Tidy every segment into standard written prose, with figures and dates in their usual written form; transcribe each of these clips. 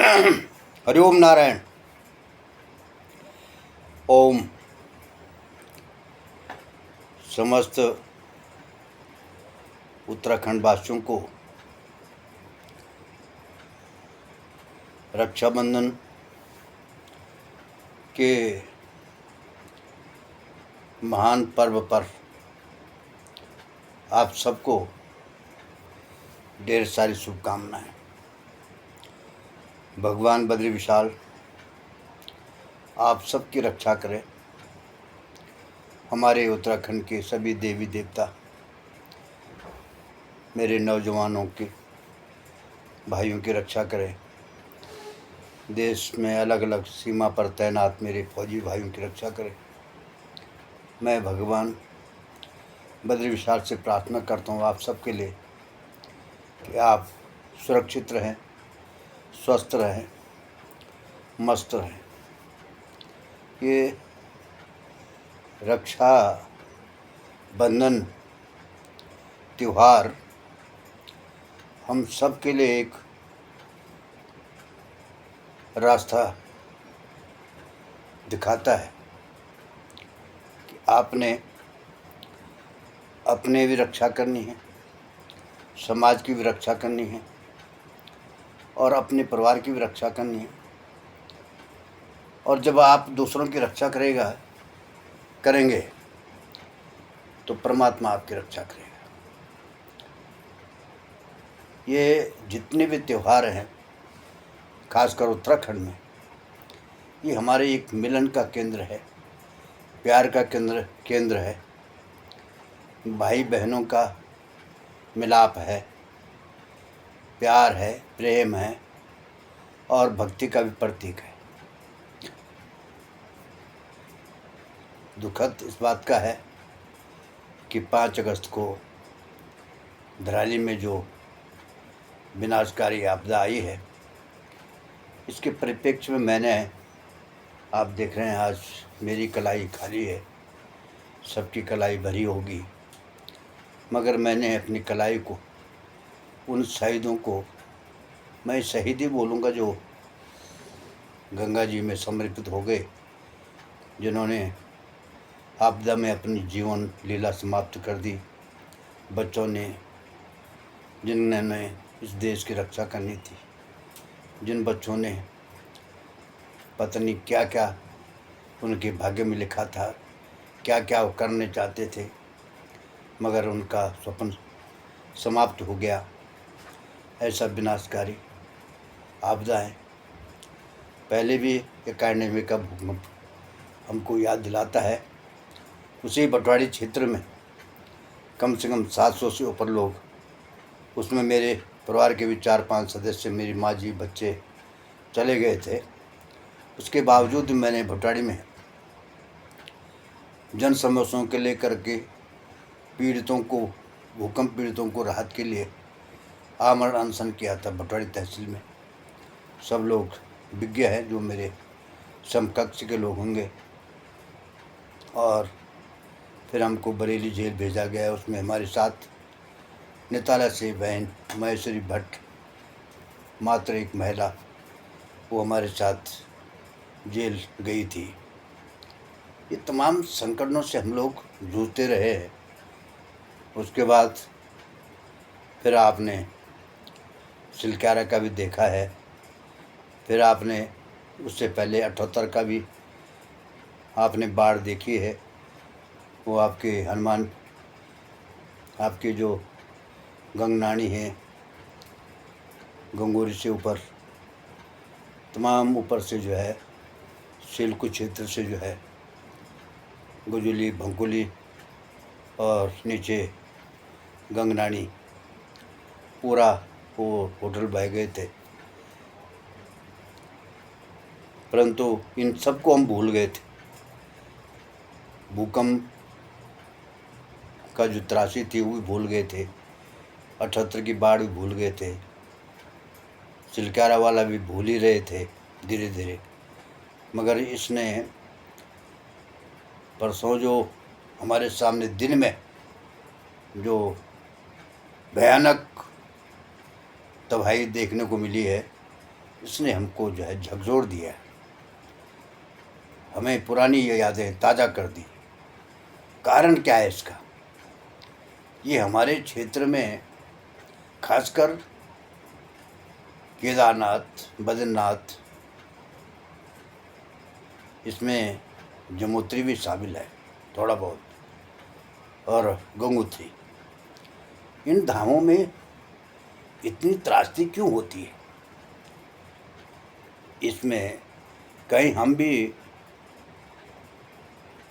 हरिओम नारायण। ओम। समस्त उत्तराखंड वासियों को रक्षाबंधन के महान पर्व पर आप सबको ढेर सारी शुभकामनाएं। भगवान बद्री विशाल आप सबकी रक्षा करें। हमारे उत्तराखंड के सभी देवी देवता मेरे नौजवानों के भाइयों की रक्षा करें। देश में अलग अलग सीमा पर तैनात मेरे फौजी भाइयों की रक्षा करें। मैं भगवान बद्री विशाल से प्रार्थना करता हूँ आप सबके लिए कि आप सुरक्षित रहें, स्वस्थ रहें, मस्त रहें। ये रक्षा बंधन त्यौहार हम सब के लिए एक रास्ता दिखाता है कि आपने अपने भी रक्षा करनी है, समाज की भी रक्षा करनी है और अपने परिवार की भी रक्षा करनी है। और जब आप दूसरों की रक्षा करेंगे तो परमात्मा आपकी रक्षा करेगा। ये जितने भी त्यौहार हैं खासकर उत्तराखंड में, ये हमारे एक मिलन का केंद्र है, प्यार का केंद्र है, भाई बहनों का मिलाप है, प्यार है, प्रेम है और भक्ति का भी प्रतीक है। दुखद इस बात का है कि 5 अगस्त को धराली में जो विनाशकारी आपदा आई है, इसके परिप्रेक्ष्य में मैंने, आप देख रहे हैं आज मेरी कलाई खाली है, सबकी कलाई भरी होगी, मगर मैंने अपनी कलाई को उन शहीदों को, मैं शहीद ही बोलूँगा, जो गंगा जी में समर्पित हो गए, जिन्होंने आपदा में अपनी जीवन लीला समाप्त कर दी। बच्चों ने, जिन्होंने इस देश की रक्षा करनी थी, जिन बच्चों ने पता नहीं क्या क्या उनके भाग्य में लिखा था, क्या क्या वो करने चाहते थे, मगर उनका स्वप्न समाप्त हो गया। ऐसा विनाशकारी आपदाएं पहले भी 91 का भूकंप हमको याद दिलाता है। उसी बटवाड़ी क्षेत्र में कम से कम 700 से ऊपर लोग, उसमें मेरे परिवार के भी 4-5 सदस्य, मेरी माँ जी, बच्चे चले गए थे। उसके बावजूद मैंने भटवाड़ी में जन समस्याओं के लेकर के पीड़ितों को, भूकंप पीड़ितों को राहत के लिए आमरण अनशन किया था भटवाड़ी तहसील में। सब लोग विज्ञ हैं, जो मेरे समकक्ष के लोग होंगे। और फिर हमको बरेली जेल भेजा गया। उसमें हमारे साथ नेताला से बहन महेश्वरी भट्ट, मात्र एक महिला, वो हमारे साथ जेल गई थी। ये तमाम संकटों से हम लोग जूझते रहे हैं। उसके बाद फिर आपने सिलक्यारा का भी देखा है, फिर आपने उससे पहले 78 का भी आपने बाढ़ देखी है। वो आपके हनुमान, आपके जो गंगनानी है, गंगोरी से ऊपर, तमाम ऊपर से जो है सिलकु क्षेत्र से जो है गुजुली, भंकुली और नीचे गंगनानी, पूरा वो होटल बह गए थे। परंतु इन सबको हम भूल गए थे। भूकंप का जो त्रासी थी वो भी भूल गए थे, 78 की बाढ़ भी भूल गए थे, सिलक्यारा वाला भी भूल ही रहे थे धीरे धीरे। मगर इसने परसों जो हमारे सामने दिन में जो भयानक तबाही देखने को मिली है, इसने हमको जो है झकझोर दिया, हमें पुरानी ये यादें ताज़ा कर दी। कारण क्या है इसका? ये हमारे क्षेत्र में खासकर केदारनाथ, बद्रीनाथ, इसमें यमुनोत्री भी शामिल है थोड़ा बहुत, और गंगोत्री। इन धामों में इतनी त्रासदी क्यों होती है? इसमें कहीं हम भी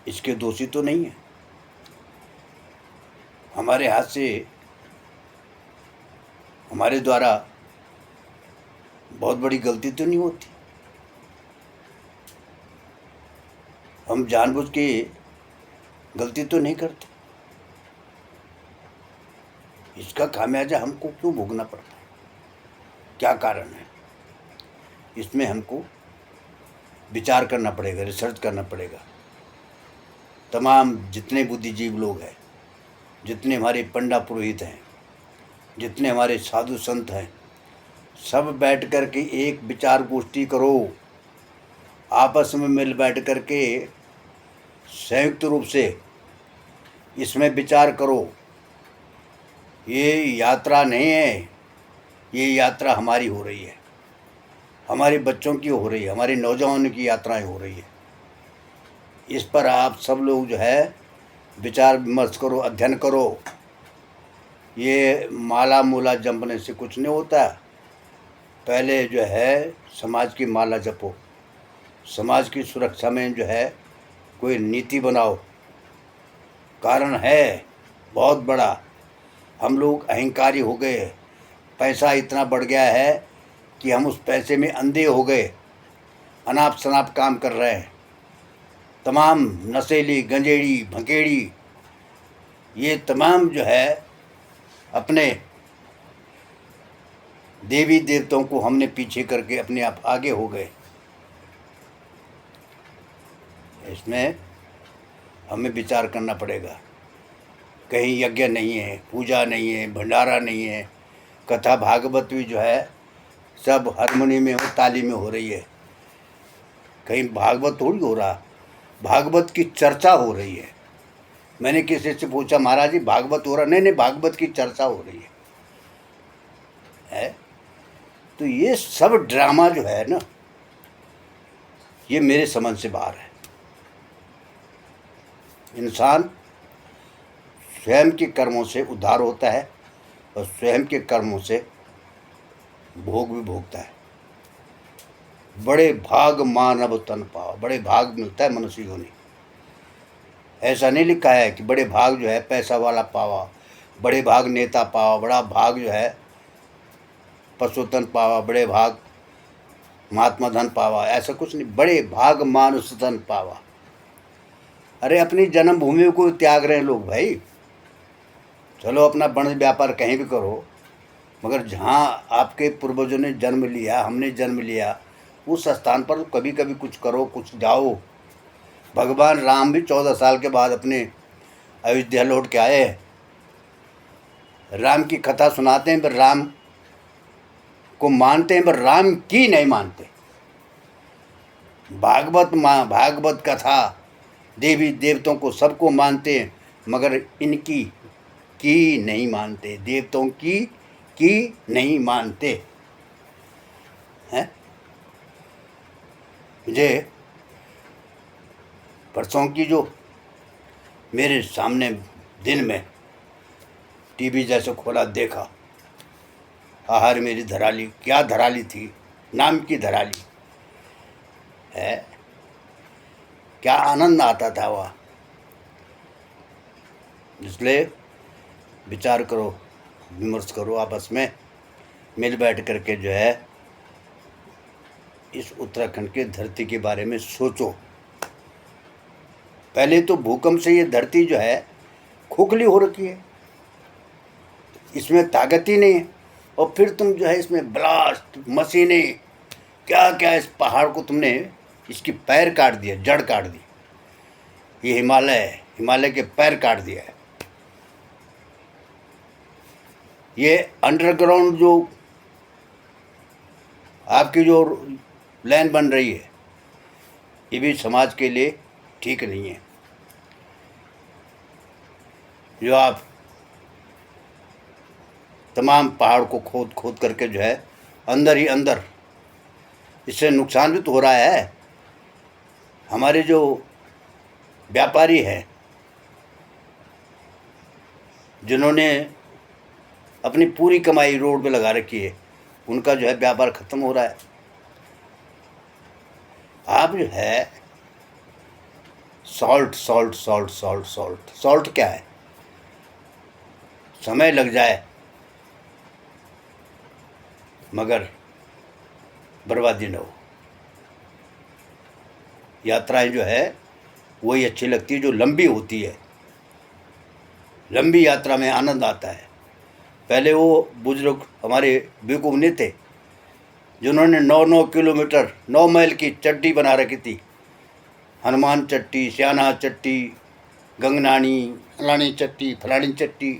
इसके दोषी तो नहीं हैं? हमारे हाथ से, हमारे द्वारा बहुत बड़ी गलती तो नहीं होती? हम जानबूझ के गलती तो नहीं करते? इसका खामियाजा हमको क्यों भोगना पड़ता है? क्या कारण है? इसमें हमको विचार करना पड़ेगा, रिसर्च करना पड़ेगा। तमाम जितने बुद्धिजीवी लोग हैं, जितने हमारे पंडा पुरोहित हैं, जितने हमारे साधु संत हैं, सब बैठ कर के एक विचार गोष्ठी करो, आपस में मिल बैठ कर के संयुक्त रूप से इसमें विचार करो। ये यात्रा नहीं है, ये यात्रा हमारी हो रही है, हमारे बच्चों की हो रही है, हमारे नौजवानों की यात्राएं हो रही है। इस पर आप सब लोग जो है विचार विमर्श करो, अध्ययन करो। ये माला मूला जपने से कुछ नहीं होता। पहले जो है समाज की माला जपो, समाज की सुरक्षा में जो है कोई नीति बनाओ। कारण है बहुत बड़ा, हम लोग अहंकारी हो गए, पैसा इतना बढ़ गया है कि हम उस पैसे में अंधे हो गए, अनाप शनाप काम कर रहे हैं। तमाम नशेली, गंजेड़ी, भंकेड़ी, ये तमाम जो है अपने देवी देवताओं को हमने पीछे करके अपने आप आगे हो गए। इसमें हमें विचार करना पड़ेगा। कहीं यज्ञ नहीं है, पूजा नहीं है, भंडारा नहीं है, कथा भागवत भी जो है सब हारमोनी में हो, ताली में हो रही है। कहीं भागवत थोड़ी हो रहा, भागवत की चर्चा हो रही है। मैंने किसी से पूछा, महाराज जी भागवत हो रहा? नहीं नहीं, भागवत की चर्चा हो रही है। तो ये सब ड्रामा जो है ना, ये मेरे समझ से बाहर है। इंसान स्वयं के कर्मों से उद्धार होता है और स्वयं के कर्मों से भोग भी भोगता है। बड़े भाग मानव तन पावा, बड़े भाग मिलता है मनुष्य योनि। ऐसा नहीं लिखा है कि बड़े भाग जो है पैसा वाला पावा, बड़े भाग नेता पावा, बड़ा भाग जो है पशुतन पावा, बड़े भाग महात्मा धन पावा, ऐसा कुछ नहीं। बड़े भाग मानुष धन पावा। अरे अपनी जन्मभूमि को त्याग रहे हैं लोग भाई। चलो अपना वाणिज्य व्यापार कहीं भी करो, मगर जहाँ आपके पूर्वजों ने जन्म लिया, हमने जन्म लिया, उस स्थान पर कभी कभी कुछ करो, कुछ जाओ। भगवान राम भी 14 साल के बाद अपने अयोध्या लौट के आए। राम की कथा सुनाते हैं पर राम को मानते हैं, पर राम की नहीं मानते। भागवत कथा, देवी देवताओं को सबको मानते हैं, मगर इनकी की नहीं मानते, देवताओं की नहीं मानते हैं। मुझे परसों की जो मेरे सामने दिन में टीवी जैसे खोला, देखा, आहार मेरी धराली, क्या धराली थी, नाम की धराली है। क्या आनंद आता था वह। इसलिए विचार करो, विमर्श करो, आपस में मिल बैठ करके जो है इस उत्तराखंड के धरती के बारे में सोचो। पहले तो भूकंप से ये धरती जो है खोखली हो रखी है, इसमें ताकत ही नहीं है, और फिर तुम जो है इसमें ब्लास्ट मशीनें, क्या क्या, इस पहाड़ को तुमने इसकी पैर काट दिया, जड़ काट दी। ये हिमालय के पैर काट दिया है। ये अंडरग्राउंड जो आपकी जो लाइन बन रही है ये भी समाज के लिए ठीक नहीं है। जो आप तमाम पहाड़ को खोद खोद करके जो है अंदर ही अंदर, इससे नुकसान भी तो हो रहा है। हमारे जो व्यापारी हैं जिन्होंने अपनी पूरी कमाई रोड पे लगा रखी है, उनका जो है व्यापार ख़त्म हो रहा है। आप जो है salt salt salt salt salt salt क्या है? समय लग जाए मगर बर्बादी न हो। यात्राएं जो है वही अच्छी लगती है जो लंबी होती है। लंबी यात्रा में आनंद आता है। पहले वो बुजुर्ग हमारे बेवकूफ़ नहीं थे जिन्होंने 9-9 किलोमीटर 9 मील की चड्डी बना रखी थी। हनुमान चट्टी, श्याना चट्टी, गंगनानी, फलानी चट्टी, फलानी चट्टी,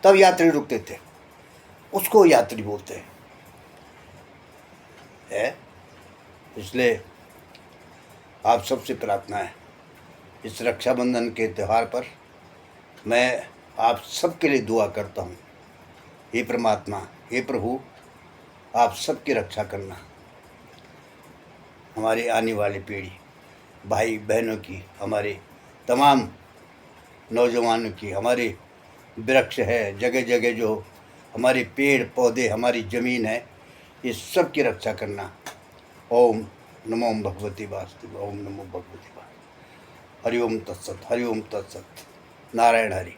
तब यात्री रुकते थे। उसको यात्री बोलते हैं। इसलिए आप सबसे प्रार्थना है, इस रक्षाबंधन के त्यौहार पर मैं आप सबके लिए दुआ करता हूँ। हे परमात्मा, हे प्रभु, आप सबकी रक्षा करना। हमारी आने वाली पीढ़ी, भाई बहनों की, हमारे तमाम नौजवानों की, हमारे वृक्ष है, जगह जगह जो हमारे पेड़ पौधे, हमारी ज़मीन है, इस सब की रक्षा करना। ओम नमो भगवती वासुदेव। ओम नमो भगवती वासुदेव। हरि ओम तत्सत, हरि ओम तत्सत। नारायण हरि।